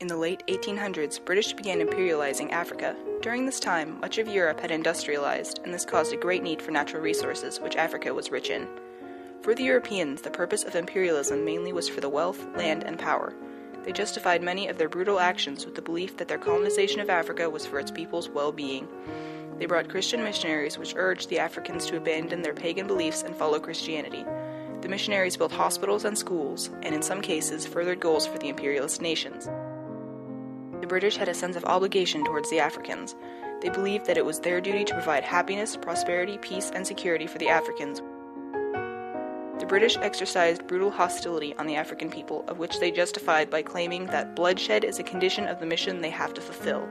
In the late 1800s, British began imperializing Africa. During this time, much of Europe had industrialized, and this caused a great need for natural resources, which Africa was rich in. For the Europeans, the purpose of imperialism mainly was for the wealth, land, and power. They justified many of their brutal actions with the belief that their colonization of Africa was for its people's well-being. They brought Christian missionaries which urged the Africans to abandon their pagan beliefs and follow Christianity. The missionaries built hospitals and schools, and in some cases furthered goals for the imperialist nations. The British had a sense of obligation towards the Africans. They believed that it was their duty to provide happiness, prosperity, peace, and security for the Africans. The British exercised brutal hostility on the African people, of which they justified by claiming that bloodshed is a condition of the mission they have to fulfill,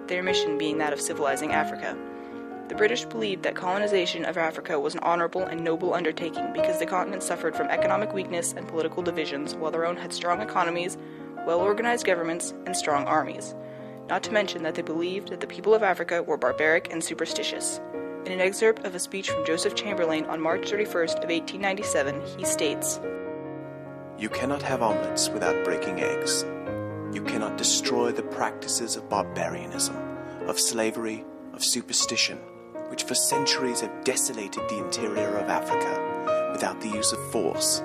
their mission being that of civilizing Africa. The British believed that colonization of Africa was an honorable and noble undertaking because the continent suffered from economic weakness and political divisions, while their own had strong economies, well-organized governments, and strong armies. Not to mention that they believed that the people of Africa were barbaric and superstitious. In an excerpt of a speech from Joseph Chamberlain on March 31st of 1897, he states, "You cannot have omelets without breaking eggs. You cannot destroy the practices of barbarianism, of slavery, of superstition, which for centuries have desolated the interior of Africa without the use of force.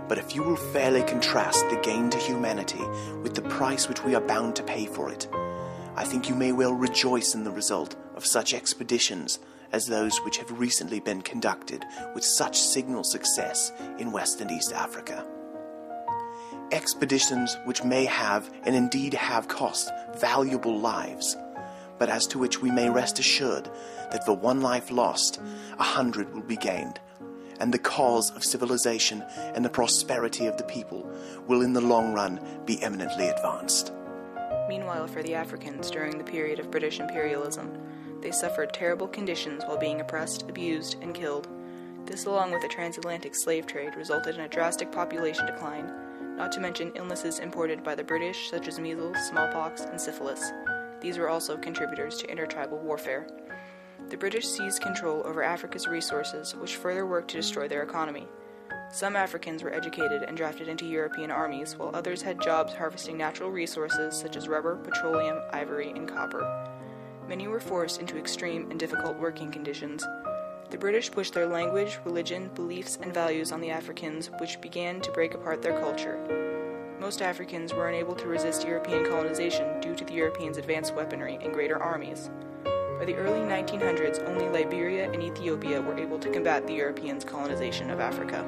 But if you will fairly contrast the gain to humanity with the price which we are bound to pay for it, I think you may well rejoice in the result of such expeditions as those which have recently been conducted with such signal success in West and East Africa. Expeditions which may have, and indeed have cost, valuable lives, but as to which we may rest assured that for one life lost, 100 will be gained, and the cause of civilization and the prosperity of the people will in the long run be eminently advanced." Meanwhile, for the Africans during the period of British imperialism, they suffered terrible conditions while being oppressed, abused, and killed. This, along with the transatlantic slave trade, resulted in a drastic population decline, not to mention illnesses imported by the British such as measles, smallpox, and syphilis. These were also contributors to intertribal warfare. The British seized control over Africa's resources, which further worked to destroy their economy. Some Africans were educated and drafted into European armies, while others had jobs harvesting natural resources such as rubber, petroleum, ivory, and copper. Many were forced into extreme and difficult working conditions. The British pushed their language, religion, beliefs, and values on the Africans, which began to break apart their culture. Most Africans were unable to resist European colonization due to the Europeans' advanced weaponry and greater armies. By the early 1900s, only Liberia and Ethiopia were able to combat the Europeans' colonization of Africa.